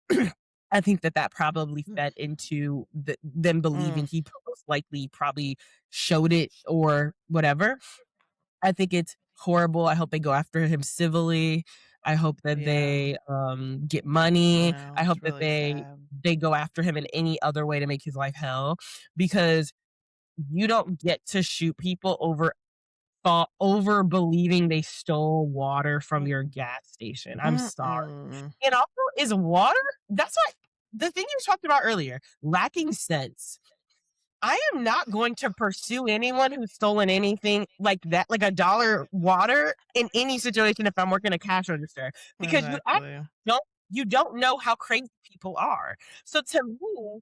I think that that probably fed into them Mm. believing he most likely probably showed it or whatever. I think it's horrible. I hope they go after him civilly. I hope that Yeah. they get money. No, I hope it's that really they sad. go after him in any other way to make his life hell because you don't get to shoot people over believing they stole water from your gas station. I'm sorry. Mm-mm. And also, is water that's what the thing you talked about earlier, lacking sense. I am not going to pursue anyone who's stolen anything like that, like a dollar water in any situation if I'm working a cash register, because Exactly. don't you don't know how crazy people are. So to me,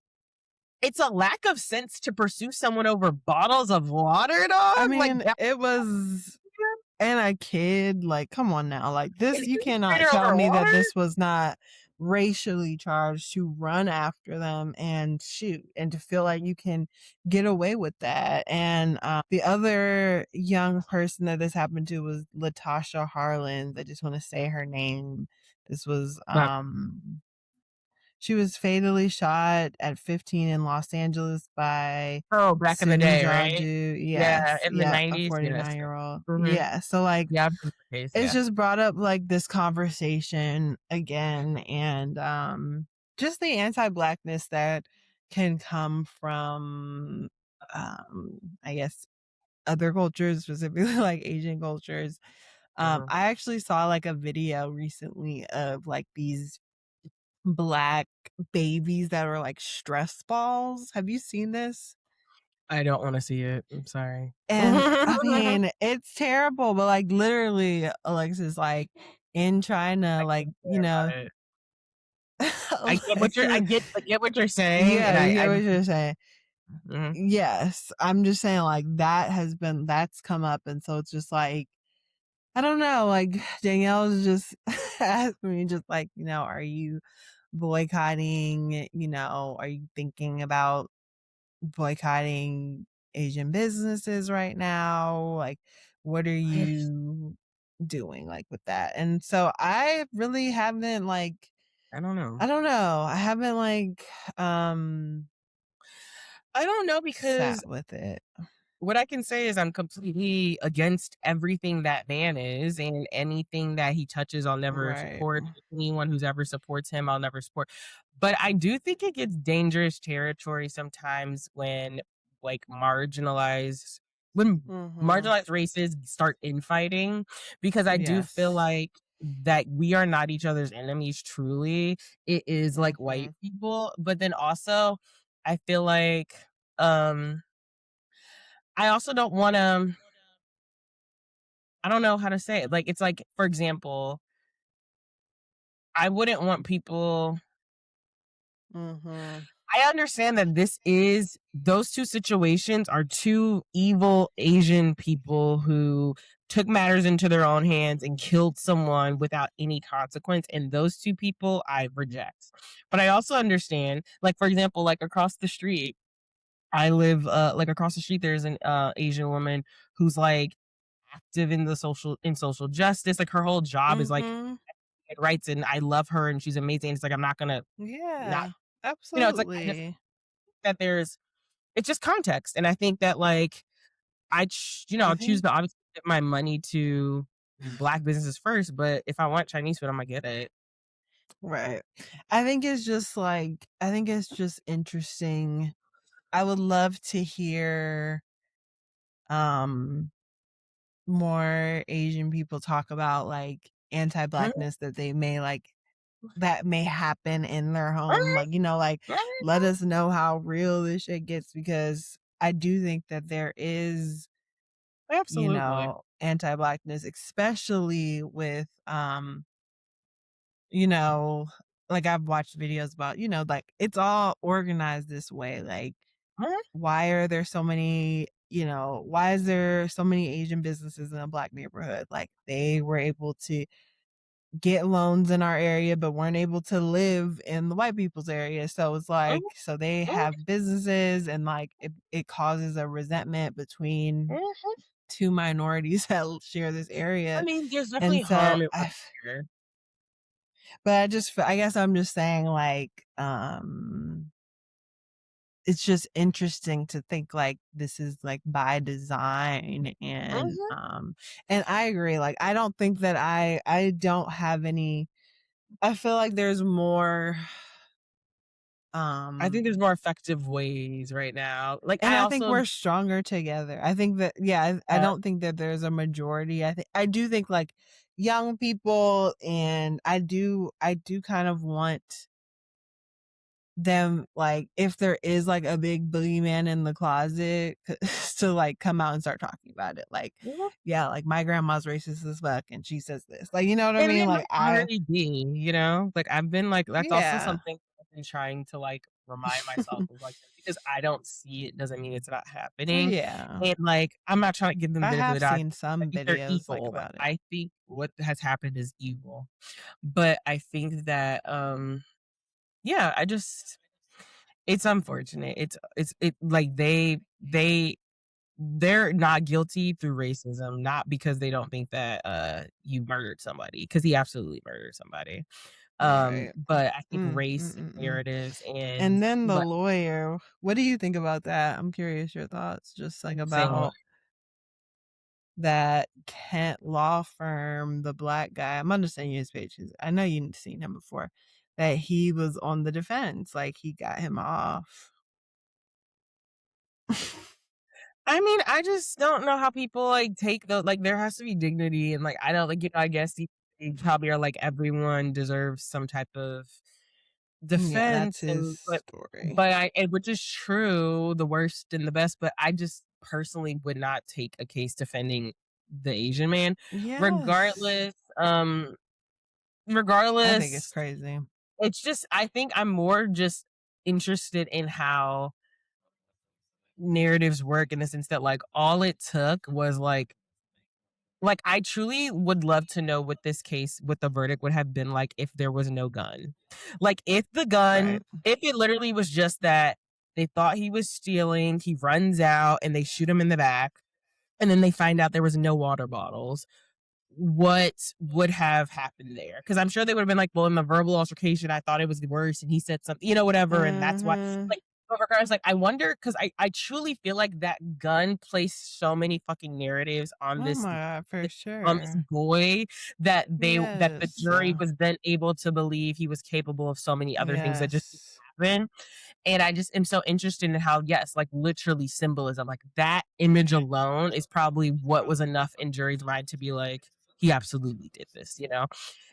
it's a lack of sense to pursue someone over bottles of water, I dog. Like mean, that it was and a kid, like, come on now. Like an this you cannot infiltrator tell over me that water? this was not racially charged to run after them and shoot and to feel like you can get away with that. And the other young person that this happened to was Latasha Harlins. I just want to say her name. This was Wow. she was fatally shot at 15 in Los Angeles by Oh, back in the Simi day, right? Jaju. Yeah, Yes. in the Yep. A 90s. Yes. 49-year-old. Mhm. Yeah. So like Yeah, I've heard the case, it's yeah. just brought up like this conversation again and just the anti-blackness that can come from I guess other cultures, specifically like Asian cultures. Mhm. I actually saw like a video recently of like these black babies that are like stress balls. Have you seen this? I don't wanna see it. I'm sorry. And I mean, it's terrible, but like literally Alexis, like in China, I like, can't you care know, about it. Alexis, I get what you're saying, yeah, and you get I what you're saying. mhm. Yes. I'm just saying like that's come up. And so it's just like, I don't know, like Danielle's just asked me just like, are you boycotting, are you thinking about boycotting Asian businesses right now? Like, what are you doing like with that? And so I really haven't like, I don't know. I don't know. I haven't like, I don't know sat because with it. what I can say is I'm completely against everything that man is, and anything that he touches, I'll never Right. support. Anyone who's ever supports him, I'll never support. But I do think it gets dangerous territory sometimes when when Mm-hmm. marginalized races start infighting, because I do feel Yes. like that we are not each other's enemies truly. It is like Mm-hmm. white people, but then also I feel like um I also don't wanna I don't know how to say it. Like, it's like, for example, I wouldn't want people Mm-hmm. I understand that those 2 situations are 2 evil Asian people who took matters into their own hands and killed someone without any consequence, and those 2 people I reject. But I also understand, like, for example, like, across the street, I live, like, across the street, there's an, Asian woman who's, like, active in social justice, like, her whole job is, like, Mhm. rights, and I love her, and she's amazing, it's like, I'm not gonna not Yeah. it's like, I just Absolutely. that it's just context, and I think that, like, I choose think to obviously give my money to black businesses first, but if I want Chinese food, Imma get it. right. I think it's just interesting. I would love to hear, um, more Asian people talk about, like, Mhm, anti-blackness that they may, like that may happen in their home, alright, like, like, let alright, us know how real this shit gets because I do think that there is, absolutely. anti-blackness, especially with, you know, like, I've watched videos about, like, it's all organized this way, like, Mhm, why are there so many, why is there so many Asian businesses in a black neighborhood? Like, they were able to get loans in our area, but weren't able to live in the white people's area. So it's like, mhm, so they mhm, have businesses and like it causes a resentment between mhm. two minorities that share this I area. mean, there's definitely And so harm in I, what's here. but I guess I'm just saying like, it's just interesting to think like this is like by design Mhm. and I agree. Like I don't think that I don't have any I feel like there's more I think um there's more effective ways right now. Like, and I I think also we're stronger together. I think that yeah, I uh, don't think that there's a majority. I do think like young people and I do kind of want them like if there is like a big boogeyman in the closet to like come out and start talking about it. Like, mhm. yeah, like my grandma's racist as fuck and she says this. Like, you know what I And mean? it Like might already be, Like, I've been, like that's also yeah. something I've been trying to, like, remind myself of, like, just because I don't see it doesn't mean it's not happening, Yeah. and, like, I'm not trying to give them the I benefit of have the doubt. seen I some think they're videos like evil. Like, about it. I think what has happened is evil, but I think that, yeah, I just it's unfortunate. Like, they're not guilty through racism, not because they don't think that, you murdered somebody, because he absolutely murdered somebody. Right. But I think Mm, mm, race mm, mm. narratives and And then the but lawyer, what do you think about that? I'm curious your thoughts just like saying what about that Kent law firm, the black guy. I'm understanding his page 'cause I know you've seen him before. That he was on the defense, like he got him off. I mean, I just don't know how people, like, take the like, there has to be dignity and, like, I don't like, I guess you probably are like, everyone deserves some type of Yeah, that's defense his and story. which is true, the worst and the best, but I just personally would not take a case defending the Asian man, Yes. regardless, I think it's regardless, crazy. it's just I think I'm more just interested in how narratives work in the sense that, like, all it took was, I truly would love to know what the verdict would have been like if there was no gun. Like, Right. if it literally was just that they thought he was stealing, he runs out, and they shoot him in the back, and then they find out there was no water bottles, what would have happened there? Because I'm sure they would have been like, "Well, in the verbal altercation, I thought it was worse, and he said something, whatever, and that's why." Mhm. Like, but regardless, like, I wonder because I truly feel like that gun placed so many fucking narratives Oh my god, for on this sure. boy that the Yes. jury was then able to believe he was capable of so many other things that just didn't Yes. happen. And I just am so interested in how, yes, like literally symbolism, like that image alone is probably what was enough in jury's mind to be like, he absolutely did this.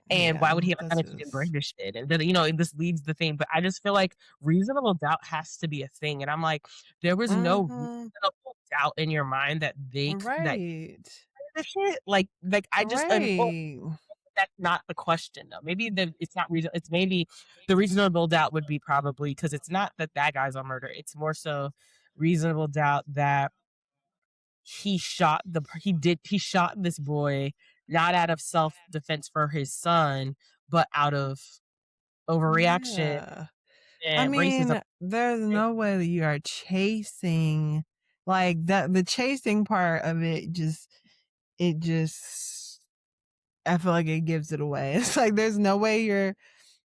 And why Yeah, would he have a gun that's if he didn't just brandish it? And then, this leads the thing. But I just feel like reasonable doubt has to be a thing. And I'm like, there was no mhm. reasonable doubt in your mind that that Right. this shit, like I just and Right. that's not the question though. Maybe it's not reason. It's maybe the reasonable doubt would be probably because it's not that that guy's on murder. It's more so reasonable doubt that he shot this boy not out of self defense for his son, but out of overreaction Yeah. I and racism. mean, there's no way that you are chasing like that. The chasing part of it just, I feel like it gives it away. It's like there's no way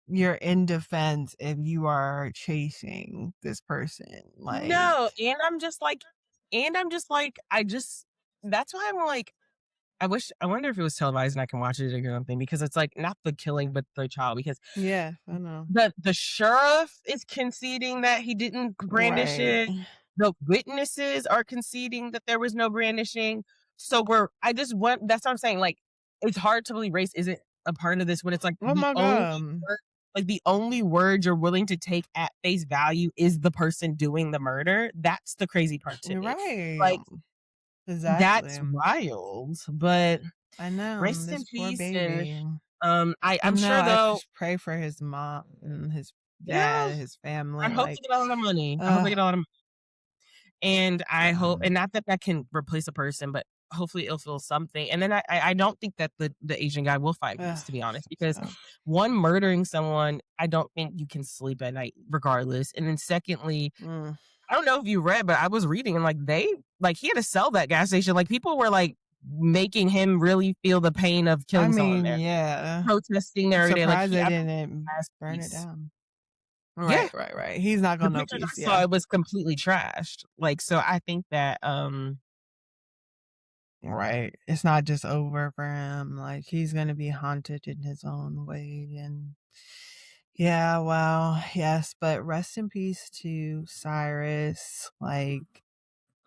you're in defense if you are chasing this person. Like, No, and I'm just like, I just that's why I'm like, I wonder if it was televised and I can watch it or something because it's like not the killing, but the child. Because yeah, I know. the sheriff is conceding that he didn't brandish Right. it. The witnesses are conceding that there was no brandishing. So I just want that's what I'm saying. Like, it's hard to believe race isn't a part of this when it's Oh my God. like the only word you're willing to take at face value is the person doing the murder. That's the crazy part to You're me. right. Like, Exactly. that's wild. But I know. rest in This poor peace. And baby. I I'm know. sure I though. just pray for his mom and his Yeah, dad, his I family. hope Like, they get a lot of money. I hope they uh, get a lot of and I hope, um, and not that that can replace a person, but hopefully it'll feel something. And then I don't think that the Asian guy will find uh, peace, to be honest, because so, one, murdering someone, I don't think you can sleep at night regardless. And then secondly, mm. I don't know if you read, but I was reading and like he had to sell that gas station. Like people were like making him really feel the pain of I killing someone mean, there, yeah. protesting there I'm every day. Like surprised he, they I don't think didn't he has burn it peace. down. Yeah, Right. He's not the gonna know pictures I peace. saw, Yeah. it was completely trashed. Like, so I think that Right. It's not just over for him. Like, he's gonna be haunted in his own way. And yeah, well, yes, but rest in peace to Cyrus. Like,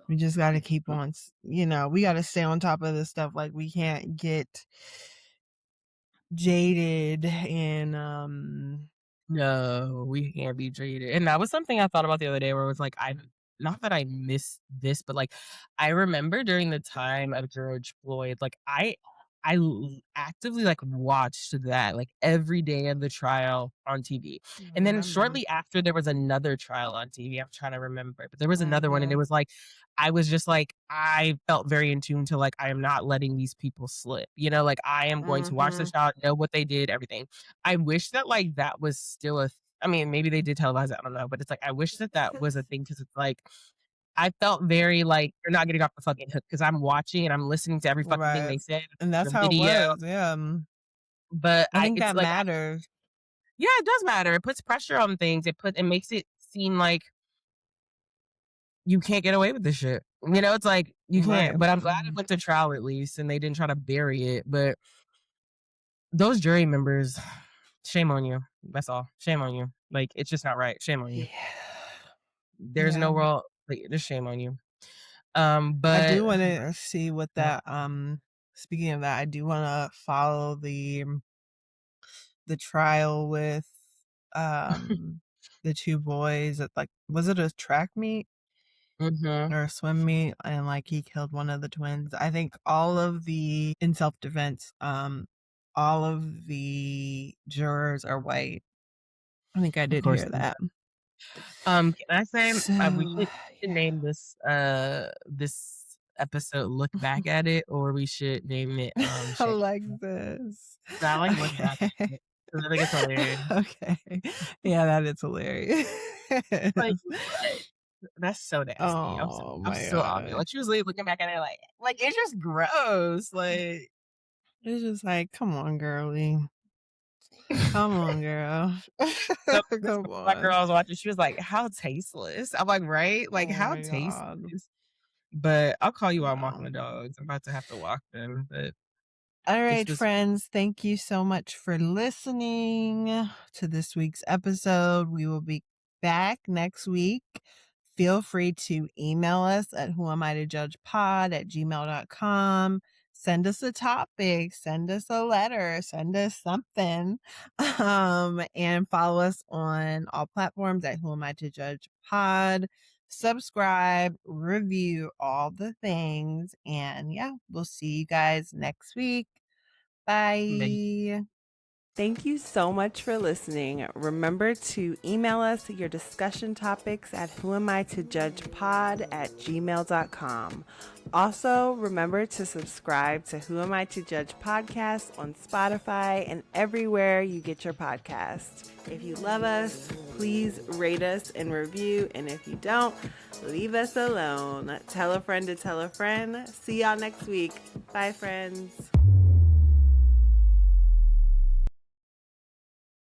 we just got to keep on, we got to stay on top of this stuff. Like, we can't get jaded and, no, we can't be treated. And that was something I thought about the other day where it was like, I not that I miss this, but like I remember during the time of George Floyd, like actively like watched that like every day of the trial on TV. I And then remember. shortly after there was another trial on TV. I'm trying to remember, but there was another one and it Yeah. was like I was just like I felt very in tune to like I am not letting these people slip. You know, like I am going to watch the Mm-hmm. trial, know what they did, everything. I wish that, like, that was still I mean, maybe they did televise it, I don't know, but it's like, I wish that that was a thing because it's like, I felt very like, "You're not getting off the fucking hook because 'cause I'm watching and I'm listening to every fucking thing Right. they said, And that's the how it video," was. Yeah. but I think it's that like matters. yeah, it does matter, it puts pressure on things, it makes it seem like you can't get away with this shit. You know, it's like, you Right. can't, but I'm glad it went to trial at least and they didn't try to bury it, but those jury members, shame on you, that's all, shame on you, like, it's just not right, shame on you. Yeah. There's no Yeah. world like, just shame on you. I But do want to see what yeah. that, speaking of that, I do want to follow the trial with, um, the two boys at, like, was it a track meet Mhm. or a swim meet? And like he killed one of the twins. I think in self-defense, all of the jurors are white. I think I Of did course. hear that. Can I say, So, we should name this episode "Look Back at It," or we should name it, I Shame. like this. I like "Look Back Okay. at It" 'cause I think it's hilarious. Okay. Yeah, that is hilarious. Like, what? That's so nasty. Oh I'm my so on it. god. Like, she was literally looking back at it it's just gross, like It's just like, come on, girly. Come on, girl. this Come black girl on. I was watching, she was like, "How tasteless." I'm like, "Right? Like, Oh how my god. tasteless?" But I'll call you while I'm walking No. the dogs. I'm about to have to walk them, but All this right, was friends. Thank you so much for listening to this week's episode. We will be back next week. Feel free to email us at whoamitojudgepod@gmail.com. Send us a topic, send us a letter, send us something. And follow us on all platforms at Who Am I to Judge Pod. Subscribe, review, all the things. And yeah, we'll see you guys next week. Bye. Thank you so much for listening. Remember to email us your discussion topics at whoamitojudgepod@gmail.com. Also, remember to subscribe to Who Am I to Judge podcast on Spotify and everywhere you get your podcast. If you love us, please rate us and review. And if you don't, leave us alone. Tell a friend to tell a friend. See y'all next week. Bye, friends.